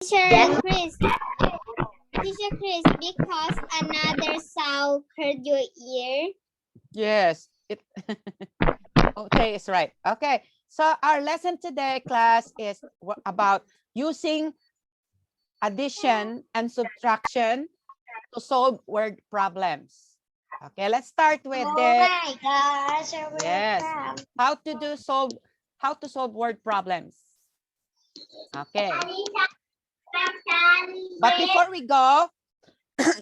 Teacher Chris, Teacher Chris, because another sound hurt your ear. Yes. It okay, it's right. Okay. So our lesson today, class, is about using addition and subtraction to solve word problems. Okay, let's start with Oh the my gosh, I will yes. come. How to solve word problems. Okay. But before we go,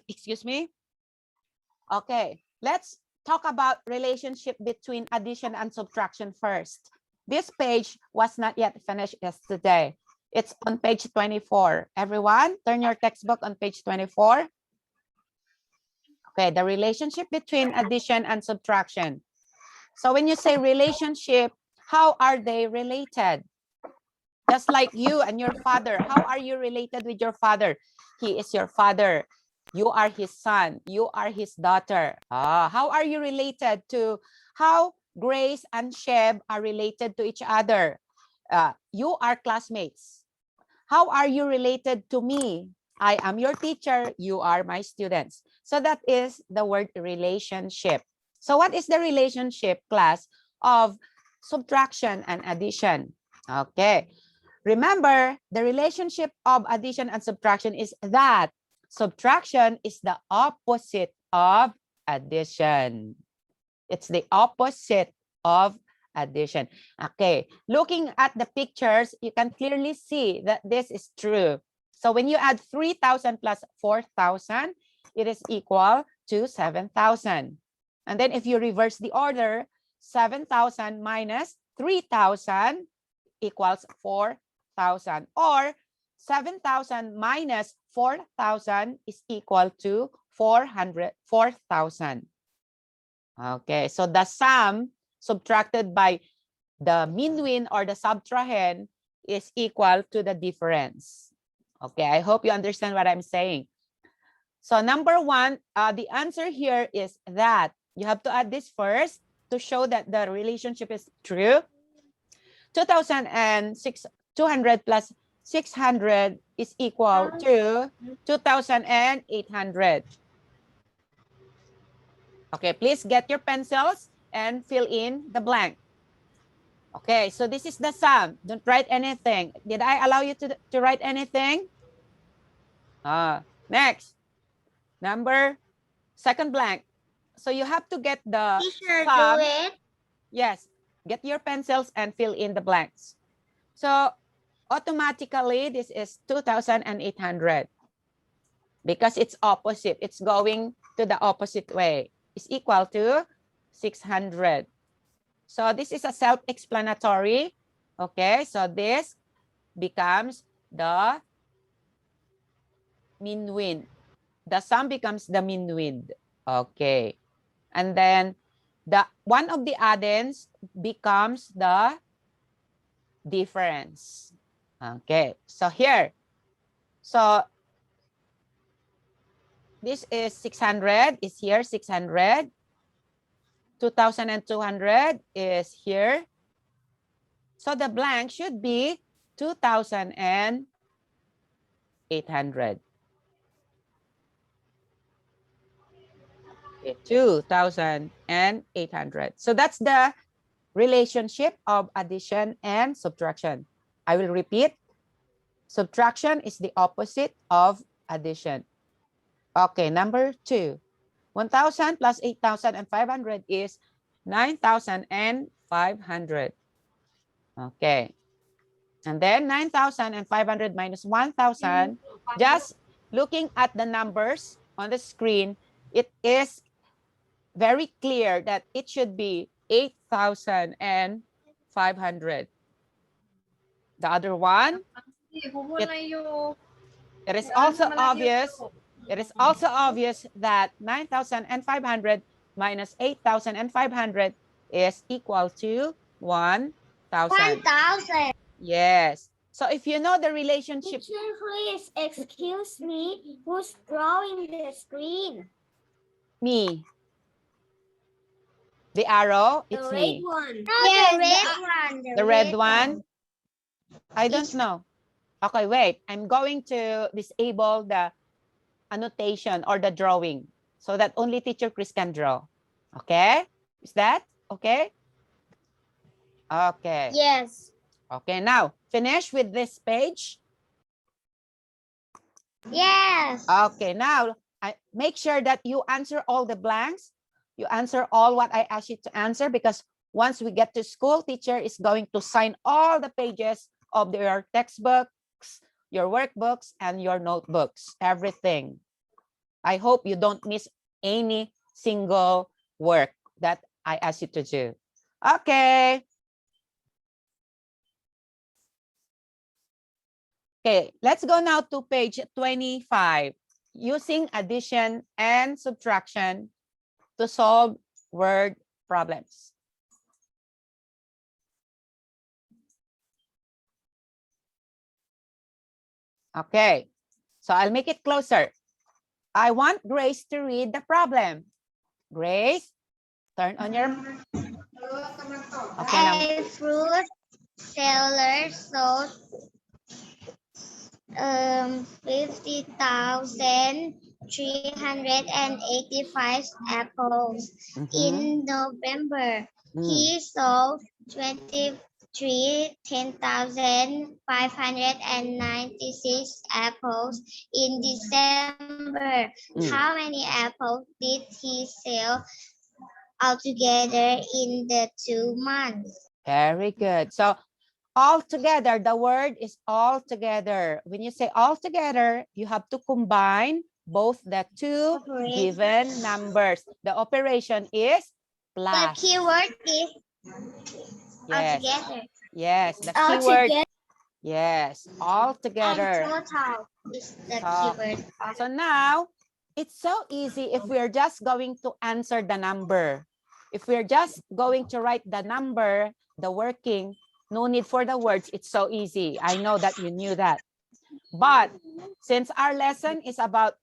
excuse me. Okay, let's talk about relationship between addition and subtraction first. This page was not yet finished yesterday. It's on page 24. Everyone, turn your textbook on page 24. Okay, the relationship between addition and subtraction. So when you say relationship, how are they related? Just like you and your father, how are you related with your father? He is your father. You are his son. You are his daughter. How are you related to how Grace and Sheb are related to each other? You are classmates. How are you related to me? I am your teacher. You are my students. So that is the word relationship. So what is the relationship, class, of subtraction and addition? Okay. Remember, the relationship of addition and subtraction is that subtraction is the opposite of addition. It's the opposite of addition. Okay, looking at the pictures, you can clearly see that this is true. So when you add 3,000 plus 4,000, it is equal to 7,000. And then if you reverse the order, 7,000 minus 3,000 equals 4,000, or 7,000 minus 4,000 is equal to 4,000. Okay, so the sum subtracted by the minuend or the subtrahend is equal to the difference. Okay, I hope you understand what I'm saying. So number one, the answer here is that you have to add this first to show that the relationship is true. 200 plus 600 is equal to 2,800. Okay, please get your pencils and fill in the blank. Okay, so this is the sum. Don't write anything. Did I allow you to write anything? Next, second blank. So you have to get the Teacher, do sum. it. Yes, get your pencils and fill in the blanks. So automatically, this is 2,800 because it's opposite. It's going to the opposite way. It's equal to 600. So this is a self-explanatory. Okay, so this becomes the minuend. The sum becomes the minuend. Okay. And then the one of the addends becomes the difference. Okay. So here. So this is 600 is here, 600. 2,200 is here. So the blank should be 2,800. 2,800. So that's the relationship of addition and subtraction. I will repeat. Subtraction is the opposite of addition. Okay, number two. 1,000 plus 8,500 is 9,500. Okay. And then 9,500 minus 1,000, just looking at the numbers on the screen, it is very clear that it should be 8,500. The other one, it is also obvious. It is also obvious that 9,500 minus 8,500 is equal to 1,000. 1,000. Yes. So if you know the relationship. Teacher, please, excuse me. Who's drawing the screen? Me. The arrow, it's The me. red one. No, yes, the red one. The red one, I don't know. Okay, wait. I'm going to disable the annotation or the drawing so that only Teacher Chris can draw. Okay? Is that okay? Okay. Yes. Okay, now finish with this page. Yes. Okay, now make sure that you answer all the blanks. You answer all what I asked you to answer, because once we get to school, teacher is going to sign all the pages of your textbooks, your workbooks, and your notebooks, everything. I hope you don't miss any single work that I asked you to do. Okay. Okay, let's go now to page 25. Using addition and subtraction to solve word problems. Okay, so I'll make it closer. I want Grace to read the problem. Grace, turn on your... Okay, now. A fruit seller sold 50,385 apples in November. He sold 10,596 apples in December. How many apples did he sell altogether in the 2 months? Very good. So all together, the word is all together. When you say all together, you have to combine both the two given numbers. The operation is plus. The keyword is yes. altogether. Yes, the Altogether. keyword. Yes, all together. And total is the So, keyword. so now, it's so easy if we're just going to answer the number. If we're just going to write the number, the working, no need for the words, it's so easy. I know that you knew that. But since our lesson is about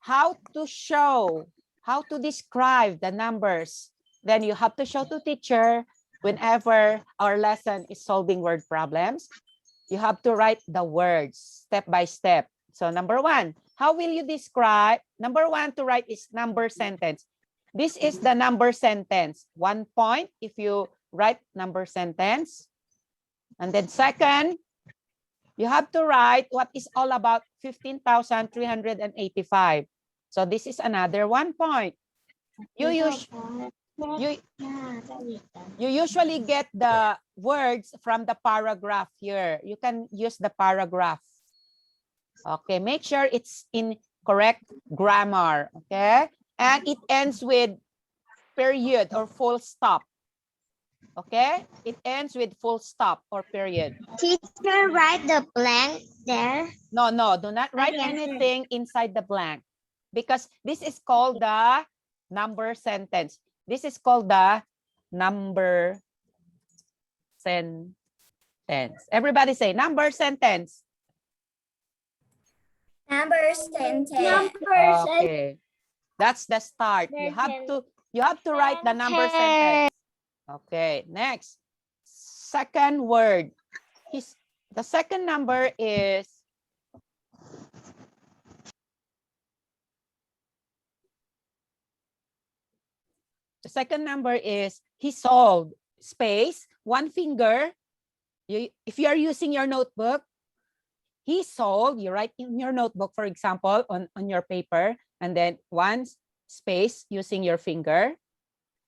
how to show, how to describe the numbers, then you have to show to teacher whenever our lesson is solving word problems. You have to write the words step by step. So number one, how will you describe? Number one to write is number sentence. This is the number sentence. 1 point if you write number sentence. And then second, you have to write what is all about 15,385. So this is another 1 point. You usually get the words from the paragraph here. You can use the paragraph. Okay, make sure it's in correct grammar, okay? And it ends with period or full stop. Okay? It ends with full stop or period. Teacher, write the blank there. No, do not write anything inside the blank, because this is called the number sentence. This is called the number sentence. Everybody say number sentence. Number sentence. Okay. That's the start. You have to write the number sentence. Okay, next. Second word. The second number is he sold, space, 1 finger. If you are using your notebook, he sold, you write in your notebook, for example, on your paper, and then 1 space using your finger.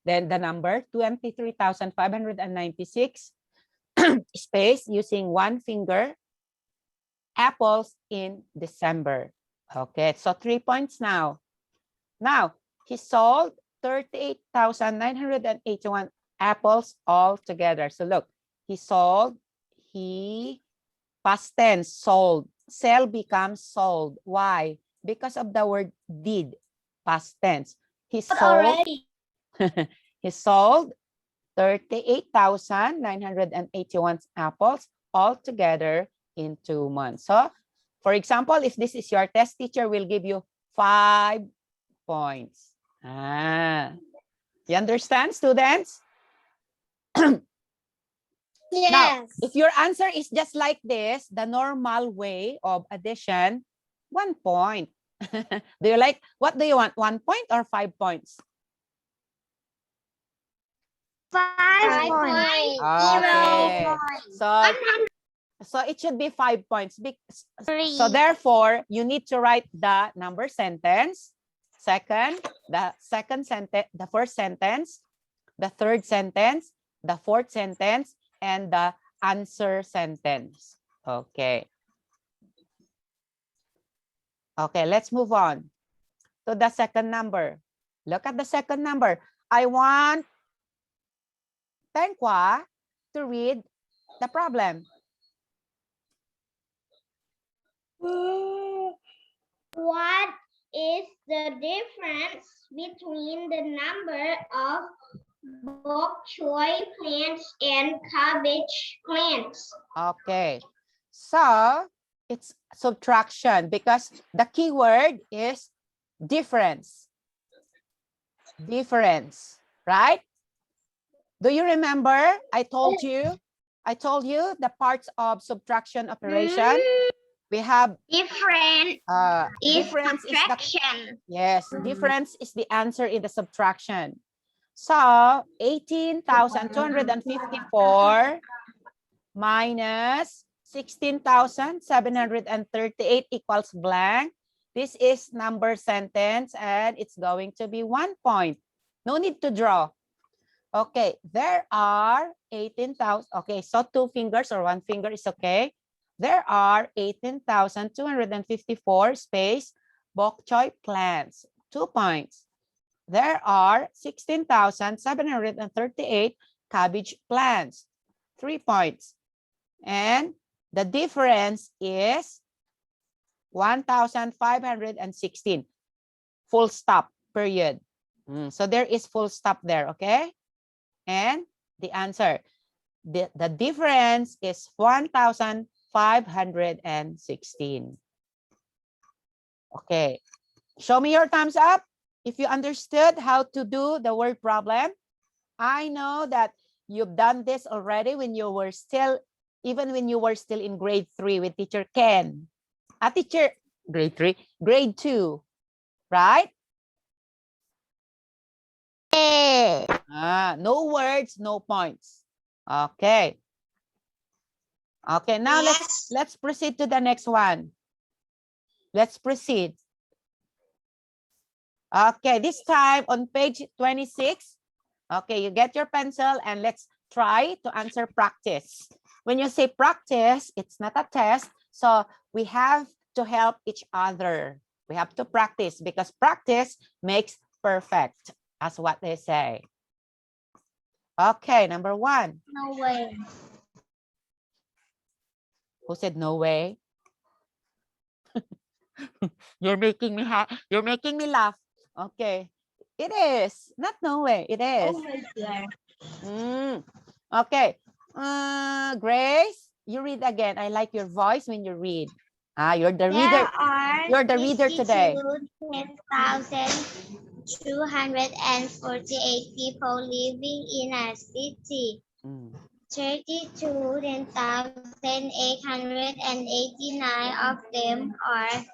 Then the number 23,596 space using 1 finger. Apples in December. Okay, so 3 points now. Now, he sold 38,981 apples all together. So look, he sold, past tense, sold. Sell becomes sold. Why? Because of the word did, past tense. He sold, he sold 38,981 apples all together in 2 months. So, for example, if this is your test, teacher will give you 5 points. You understand, students? Yes. If your answer is just like this, the normal way of addition, 1 point. Do you like, what do you want? 1 point or 5 points? 5 points. Okay. So it should be 5 points. So therefore, you need to write the number sentence, the first sentence, the third sentence, the fourth sentence, and the answer sentence. Okay. Okay, let's move on to the second number. Look at the second number. I want Tengkwa to read the problem. What is the difference between the number of bok choy plants and cabbage plants? Okay, so it's subtraction because the keyword is difference. Difference, right? Do you remember I told you the parts of subtraction operation? We have Difference difference is the subtraction. yes, difference is the answer in the subtraction. So 18,254 minus 16,738 equals blank. This is number sentence and it's going to be 1 point. No need to draw. Okay, there are 18,000. Okay, so 2 fingers or 1 finger is okay. There are 18,254 space bok choy plants. 2 points. There are 16,738 cabbage plants. 3 points. And the difference is 1,516. Full stop, period. So there is full stop there, okay? And the answer, the difference is 1,516. Okay, show me your thumbs up if you understood how to do the word problem. I know that you've done this already when you were still, even when you were still in grade 3 with teacher Ken. Teacher, grade 3, grade 2, right? No words, no points. Okay. Okay, now let's proceed to the next one. Let's proceed. Okay, this time on page 26. Okay, you get your pencil and let's try to answer practice. When you say practice, it's not a test. So we have to help each other. We have to practice because practice makes perfect. That's what they say. Okay, number 1. No way. Who said no way? You're making me laugh. Okay. It is. Not no way. It is. Oh my God. Okay. Grace, you read again. I like your voice when you read. You're the reader. You're the reader today. 10,248 people living in a city. 32,889 of them are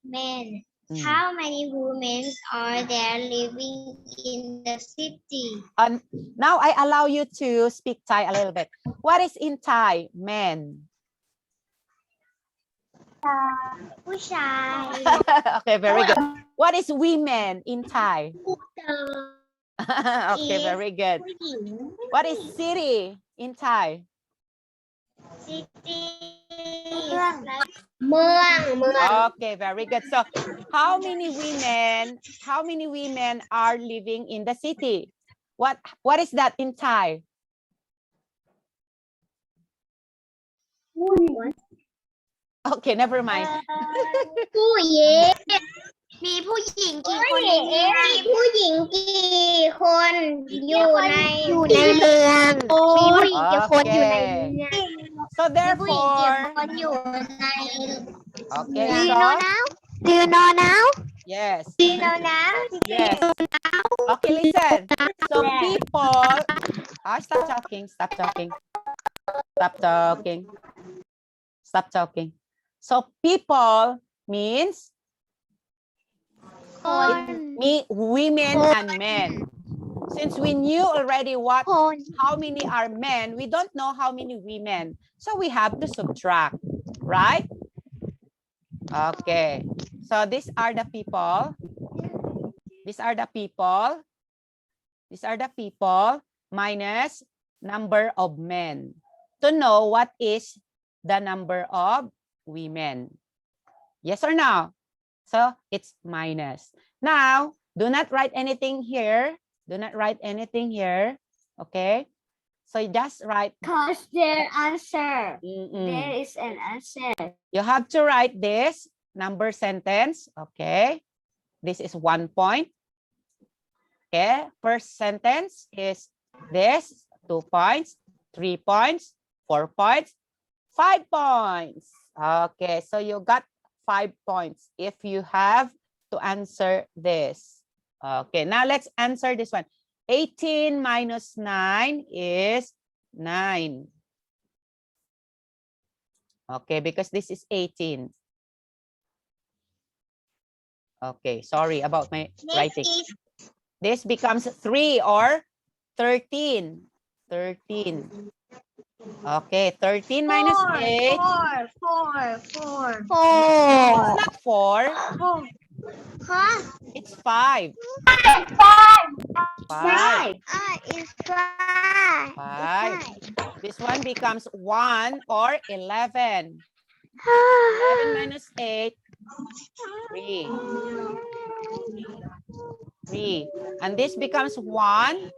men. How many women are there living in the city? Now I allow you to speak Thai a little bit. What is in Thai, men? ผู้ชาย Okay, very good. What is women in Thai? Okay, very good. ผู้หญิง What is city in Thai? city เมือง Okay, very good. So how many women are living in the city? What is that in Thai? Okay, never mind. ผู้หญิงมีผู้หญิงกี่คนมีผู้หญิงกี่คนอยู่ในเมืองมีผู้หญิงกี่คนอยู่ในเมือง So ผู้หญิงกี่ therefore, คนอยู่ใน okay, Do you so know now? Do you know now? yes. Do you know now? Yes. Okay, listen. So people, stop talking. Stop talking. Stop talking. So people means women and men. Since we knew already how many are men, we don't know how many women. So we have to subtract, right? Okay. So these are the people. These are the people. These are the people minus number of men. To know what is the number of women. Yes or no? So it's minus. Now, do not write anything here. Do not write anything here. Okay? So you just write. Because their answer. Mm-mm. There is an answer. You have to write this number sentence. Okay? This is 1 point. Okay? First sentence is this. 2 points. 3 points. 4 points. 5 points. Okay, so you got 5 points if you have to answer this. Okay, now let's answer this one. 18 minus 9 is 9. Okay, because this is 18. Okay, sorry about my writing. This becomes 3 or 13. 13. Okay, 13 minus 8. 4. It's not 4. Huh? It's 5. 5. 5. It's 5. 5. This one becomes 1 or 11. 11 minus 8, 3. 3. And this becomes 1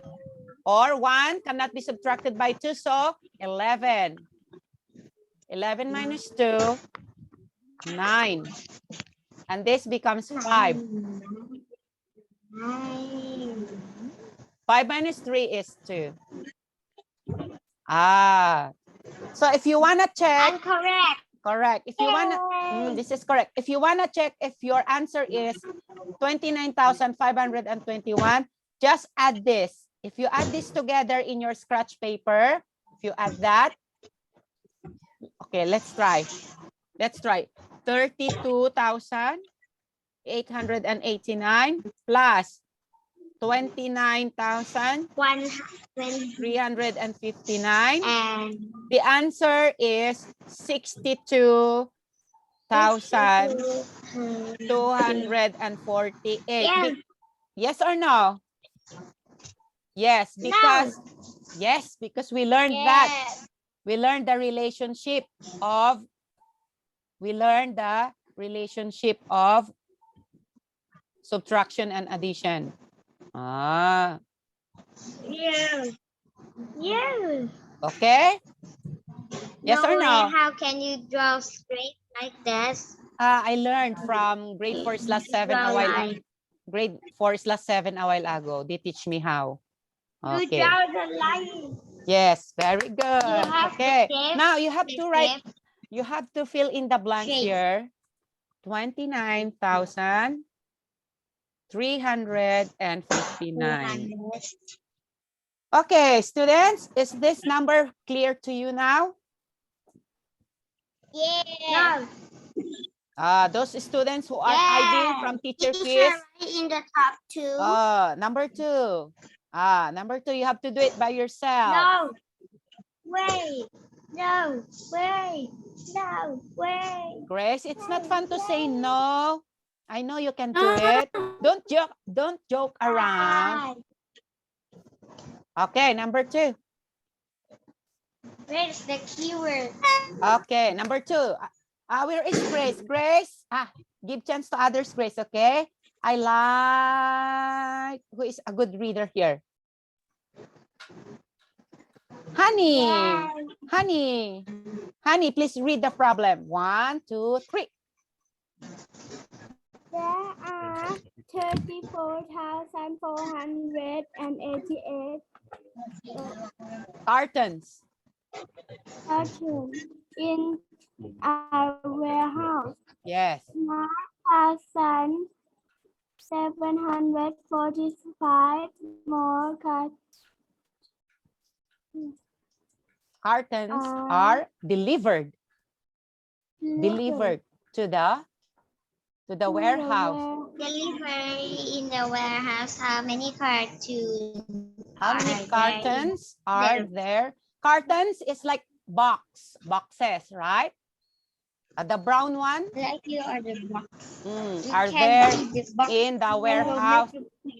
or 1 cannot be subtracted by 2. So 11. 11 minus 2, 9. And this becomes 5. 5 minus 3 is 2. So if you want to check. I'm correct. Correct. If you want to, this is correct. If you want to check if your answer is 29,521, just add this. If you add this together in your scratch paper, if you add that. Okay, let's try. Let's try. 32,889 plus 29,359. And The answer is 62,248. Yeah. Yes or no? Yes, because because we learned that. We learned the relationship of subtraction and addition. Yeah. Okay? Yes or no? How can you draw straight like this? I learned from grade 4/7 a while. Grade 4/7 a while ago. They teach me how. You Okay. draw the line. Yes, very good. Okay. Now you have to write. Shape. You have to fill in the blanks Shape. here. 29,359. Okay, students, is this number clear to you now? Yeah. Those students who are hiding from teacher quiz. In the top 2. Number 2. Number 2, you have to do it by yourself. No. Wait. No. Wait. No. Wait. Grace, it's not fun to say no. I know you can do it. Don't joke around. Okay, number 2. Where's the keyword? Okay, number 2. Where is Grace? Grace, give chance to others, Grace, okay? I like, who is a good reader here? Honey, Honey, please read the problem. 1, 2, 3. There are 34,488 Cartons. cartons in our warehouse. Yes. 9,745 more cartons cartons are delivered to the warehouse. Delivery in the warehouse. How many cartons? How many cartons are there? Cartons is like boxes, right? The brown one Like you are the box. are there in the warehouse.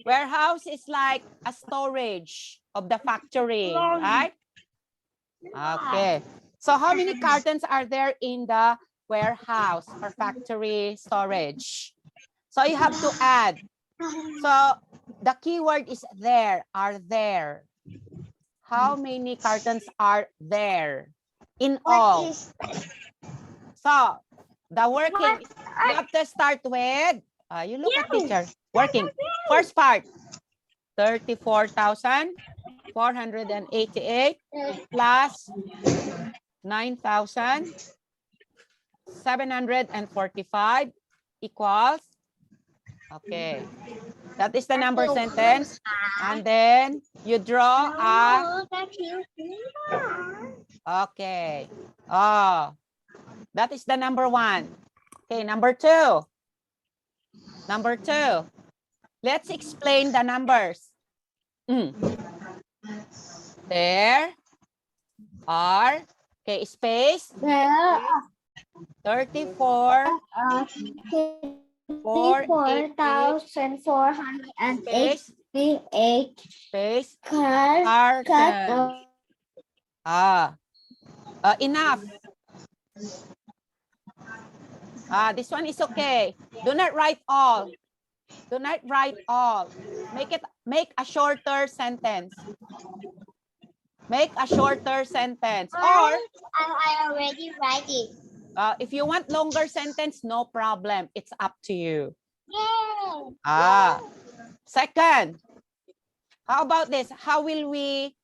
Warehouse is like a storage of the factory, right? Okay. So how many cartons are there in the warehouse or factory storage? So you have to add. So the keyword is there, are there. How many cartons are there in all? So the working, you have to start with, you look at teacher, working. First part, 34,488 plus 9,745 equals, okay. That is the number sentence. And then you draw a, okay. Oh, that is the number one. Okay, number two. Number two. Let's explain the numbers. There are, okay, space. 34,488 space cartons. Enough. This one is okay. Do not write all. Do not write all. Make a shorter sentence. Make a shorter sentence. Or I already write it. if you want longer sentence, no problem. It's up to you. Yay! Second, how about this? How will we?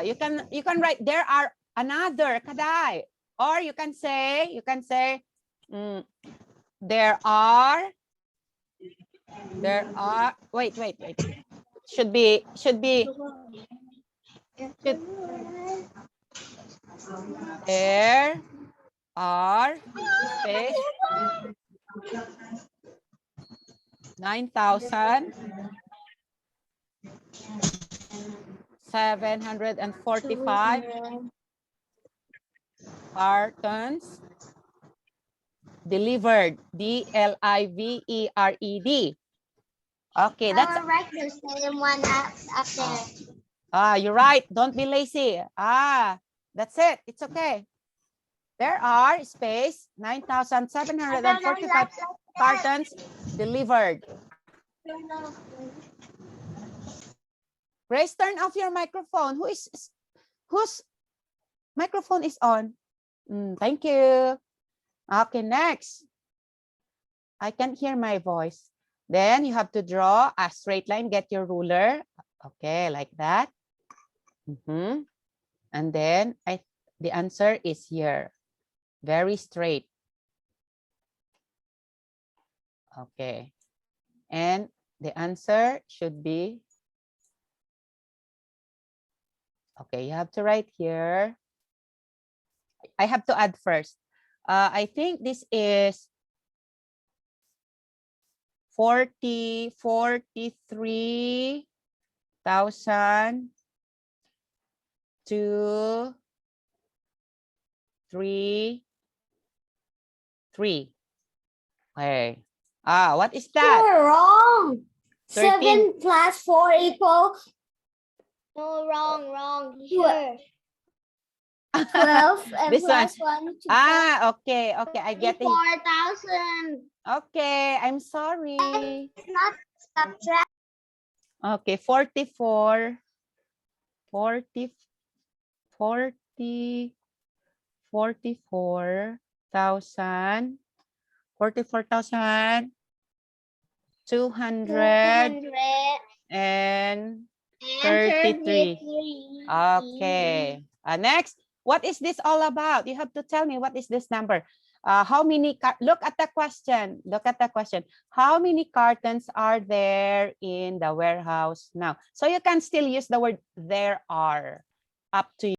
You can write there are another kadai, or you can say there are wait should be there are space 9,745 cartons delivered. DLIVERED. Okay, that's write the same one after. you're right. Don't be lazy. That's it. It's okay. There are space 9,745 cartons delivered. Grace, turn off your microphone. Whose microphone is on? Thank you. Okay, next. I can't hear my voice. Then you have to draw a straight line. Get your ruler. Okay, like that. And then the answer is here. Very straight. Okay. And the answer should be, okay, you have to write here. I have to add first. I think this is 43,000 to 3. Okay. What is that? You're wrong. 13. 7 plus 4 equals. No, wrong. Sure. 12 and This plus 1. Okay. I get it. 4,000. Okay, I'm sorry. It's not subtract. Okay, 44,000 233. Okay. Next, what is this all about? You have to tell me what is this number. How many? Look at the question. How many cartons are there in the warehouse now? So you can still use the word there are. Up to you.